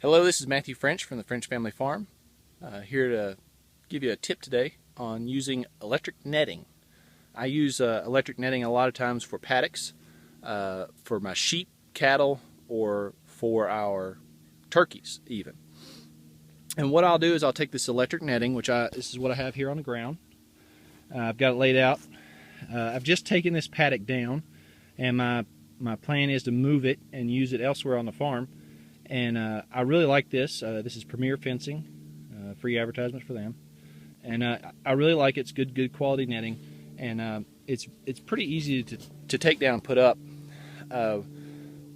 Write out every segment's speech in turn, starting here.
Hello, this is Matthew French from the French Family Farm. Here to give you a tip today on using electric netting. I use electric netting a lot of times for paddocks, for my sheep, cattle, or for our turkeys even. And what I'll do is I'll take this electric netting, this is what I have here on the ground. I've got it laid out. I've just taken this paddock down, and my plan is to move it and use it elsewhere on the farm. And I really like this. This is Premier Fencing, free advertisement for them. And I really like it. It's good quality netting, and it's pretty easy to take down and put up.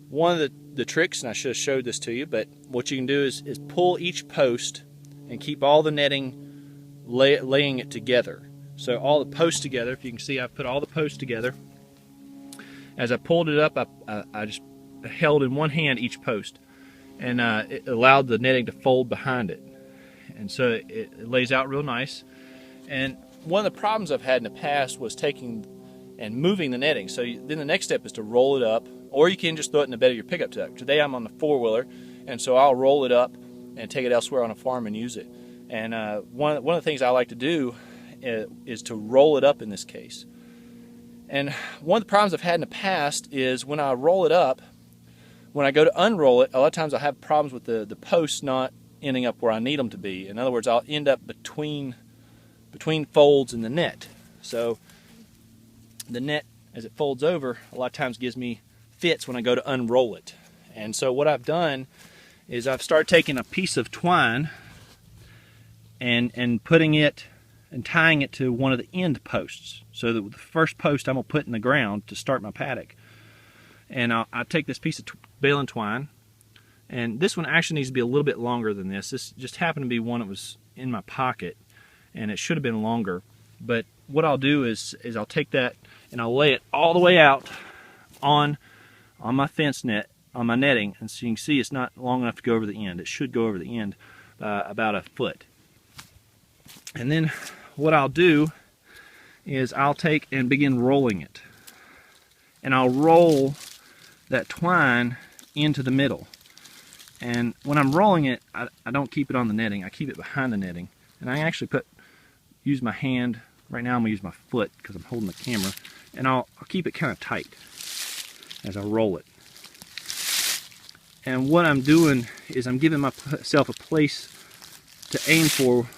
One of the tricks, and I should have showed this to you, but what you can do is pull each post and keep all the netting laying it together. So all the posts together. If you can see, I've put all the posts together. As I pulled it up, I just held in one hand each post, and it allowed the netting to fold behind it, and so it lays out real nice. And one of the problems I've had in the past was taking and moving the netting. So then the next step is to roll it up, or you can just throw it in the bed of your pickup truck. Today I'm on the four-wheeler, and so I'll roll it up and take it elsewhere on a farm and use it. And one of the things I like to do is to roll it up in this case. And one of the problems I've had in the past is when I roll it up, when I go to unroll it, a lot of times I'll have problems with the posts not ending up where I need them to be. In other words, I'll end up between folds in the net. So the net, as it folds over, a lot of times gives me fits when I go to unroll it. And so what I've done is I've started taking a piece of twine and putting it and tying it to one of the end posts. So the first post I'm going to put in the ground to start my paddock. And I'll take this piece of baling twine, and this one actually needs to be a little bit longer than this. This just happened to be one that was in my pocket, and it should have been longer. But what I'll do is I'll take that and I'll lay it all the way out on my fence net, on my netting, and so you can see it's not long enough to go over the end. It should go over the end about a foot. And then what I'll do is I'll take and begin rolling it, and I'll roll that twine into the middle. And when I'm rolling it, I don't keep it on the netting, I keep it behind the netting. And I actually use my hand. Right now I'm going to use my foot because I'm holding the camera, and I'll keep it kind of tight as I roll it. And what I'm doing is I'm giving myself a place to aim for,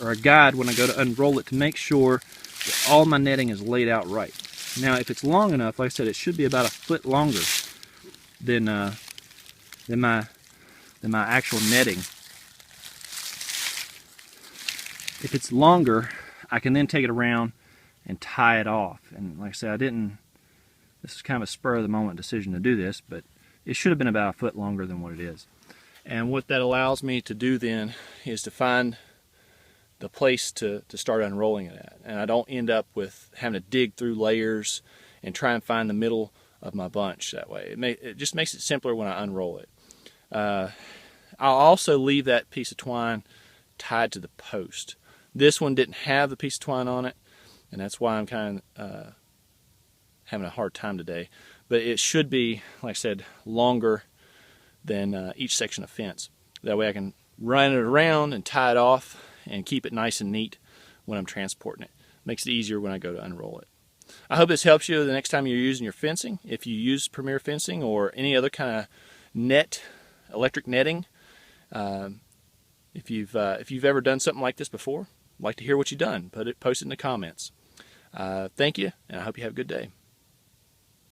or a guide when I go to unroll it, to make sure that all my netting is laid out right. Now if it's long enough, like I said, it should be about a foot longer than my actual netting. If it's longer, I can then take it around and tie it off. And like I said, this is kind of a spur of the moment decision to do this, but it should have been about a foot longer than what it is. And what that allows me to do then is to find the place to start unrolling it at. And I don't end up with having to dig through layers and try and find the middle of my bunch that way. It just makes it simpler when I unroll it. I'll also leave that piece of twine tied to the post. This one didn't have the piece of twine on it, and that's why I'm kind of having a hard time today. But it should be, like I said, longer than each section of fence. That way I can run it around and tie it off and keep it nice and neat when I'm transporting it. Makes it easier when I go to unroll it. I hope this helps you the next time you're using your fencing. If you use Premier Fencing or any other kind of electric netting, if you've ever done something like this before, I'd like to hear what you've done. Post it in the comments. Thank you, and I hope you have a good day.